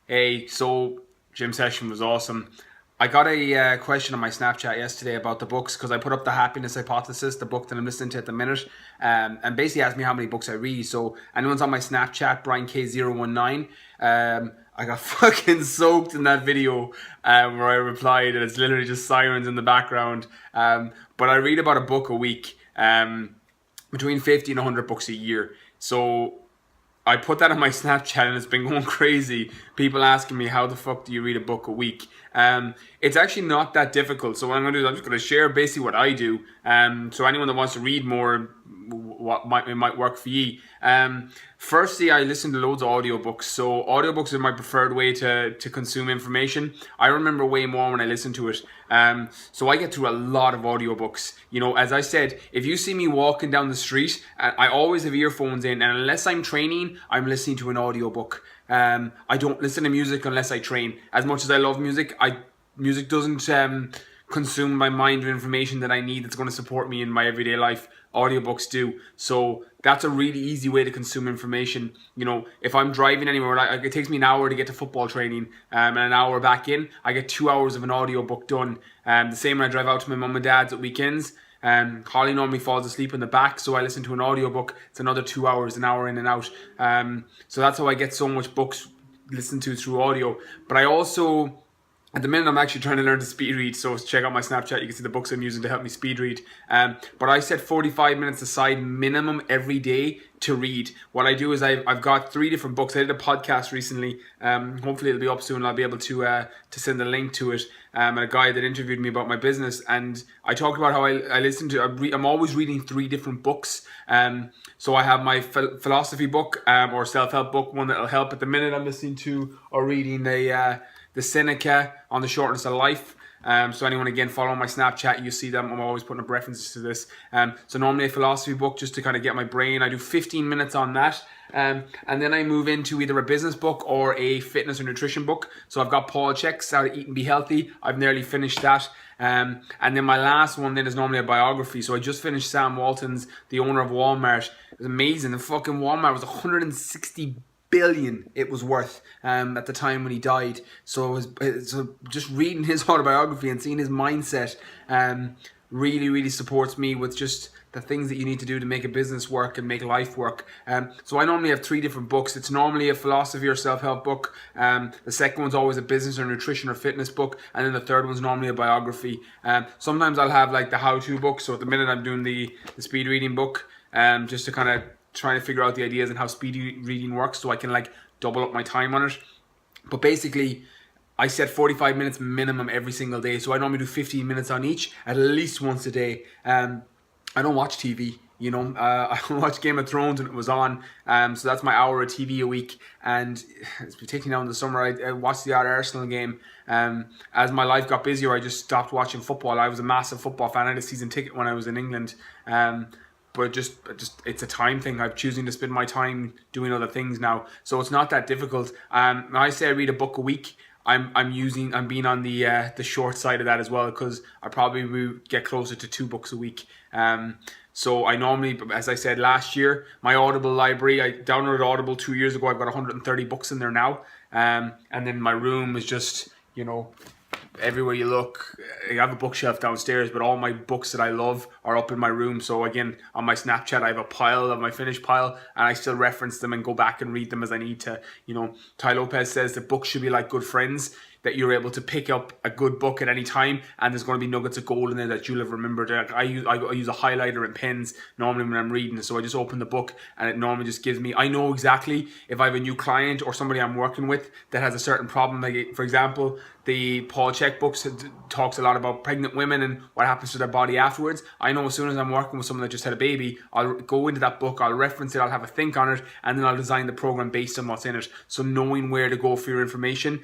Hey, so gym session was awesome. I got a question on my Snapchat yesterday about the books because I put up the Happiness Hypothesis, the book that I'm listening to at the minute, and basically asked me how many books I read. So anyone's on my Snapchat, Brian K019. I got fucking soaked in that video where I replied, and it's literally just sirens in the background. But I read about a book a week, between 50 and 100 books a year. So I put that on my Snapchat and it's been going crazy. People asking me, how the fuck do you read a book a week? It's actually not that difficult. So what I'm going to do is I'm just going to share basically what I do. So anyone that wants to read more, it might work for you. Firstly, I listen to loads of audiobooks. So audiobooks are my preferred way to consume information. I remember way more when I listen to it. So I get through a lot of audiobooks. You know, as I said, if you see me walking down the street, I always have earphones in, and unless I'm training, I'm listening to an audiobook. I don't listen to music unless I train. As much as I love music, music doesn't consume my mind with information that I need that's going to support me in my everyday life. Audiobooks do. So that's a really easy way to consume information. You know, if I'm driving anywhere, it takes me an hour to get to football training, and an hour back in, I get 2 hours of an audiobook done. The same when I drive out to my mum and dad's at weekends. Holly normally falls asleep in the back, so I listen to an audiobook. It's another 2 hours, an hour in and out. So that's how I get so much books listened to through audio. But I also, at the minute, I'm actually trying to learn to speed read. So check out my Snapchat. You can see the books I'm using to help me speed read. But I set 45 minutes aside minimum every day to read. What I do is I've got 3 different books. I did a podcast recently. Hopefully it'll be up soon. I'll be able to send a link to it. And a guy that interviewed me about my business, and I talked about how I listen to. I'm always reading 3 different books. So I have my philosophy book or self-help book, one that'll help. At the minute, I'm listening to or reading the Seneca on the shortness of life. So anyone again following my Snapchat, you see them. I'm always putting up references to this. So normally a philosophy book just to kind of get my brain. I do 15 minutes on that. And then I move into either a business book or a fitness or nutrition book. So I've got Paul Chek's How to Eat and Be Healthy. I've nearly finished that. And then my last one then is normally a biography. So I just finished Sam Walton's, the owner of Walmart. It was amazing. The fucking Walmart was 160 billion it was worth at the time when he died. So just reading his autobiography and seeing his mindset really supports me with just the things that you need to do to make a business work and make life work. So I normally have 3 different books. It's normally a philosophy or self-help book. The second one's always a business or nutrition or fitness book, and then the third one's normally a biography. Sometimes I'll have like the how-to book. So at the minute I'm doing the speed reading book, just to kind of trying to figure out the ideas and how speed reading works so I can like double up my time on it. But basically, I set 45 minutes minimum every single day. So I normally do 15 minutes on each at least once a day. I don't watch TV. You know, I watched Game of Thrones when it was on, so that's my hour of TV a week. And it's particularly now in the summer, I watched the odd Arsenal game. As my life got busier, I just stopped watching football. I was a massive football fan. I had a season ticket when I was in England. But just it's a time thing. I'm choosing to spend my time doing other things now, so it's not that difficult. When I say I read a book a week, I'm being on the short side of that as well, because I probably will get closer to 2 books a week. So I normally, as I said last year, my Audible library, I downloaded Audible 2 years ago. I've got 130 books in there now, and then my room is just, you know, everywhere you look. I have a bookshelf downstairs, but all my books that I love are up in my room. So again, on my Snapchat, I have a pile of my finished pile, and I still reference them and go back and read them as I need to. You know, Ty Lopez says that books should be like good friends, that you're able to pick up a good book at any time, and there's going to be nuggets of gold in there that you'll have remembered. I use a highlighter and pens normally when I'm reading, so I just open the book and it normally just gives me, I know exactly if I have a new client or somebody I'm working with that has a certain problem. Like, for example, the Paul Chek books talks a lot about pregnant women and what happens to their body afterwards. I know as soon as I'm working with someone that just had a baby, I'll go into that book, I'll reference it, I'll have a think on it, and then I'll design the program based on what's in it. So knowing where to go for your information,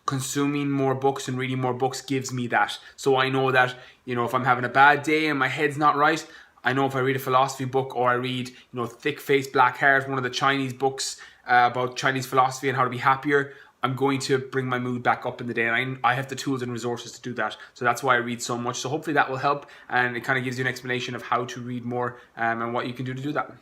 consuming more books and reading more books gives me that. So I know that, you know, if I'm having a bad day and my head's not right, I know if I read a philosophy book, or I read, you know, Thick Face Black Heart, one of the Chinese books about Chinese philosophy and how to be happier, I'm going to bring my mood back up in the day, and I have the tools and resources to do that. So that's why I read so much. So hopefully that will help, and it kind of gives you an explanation of how to read more, and what you can do to do that.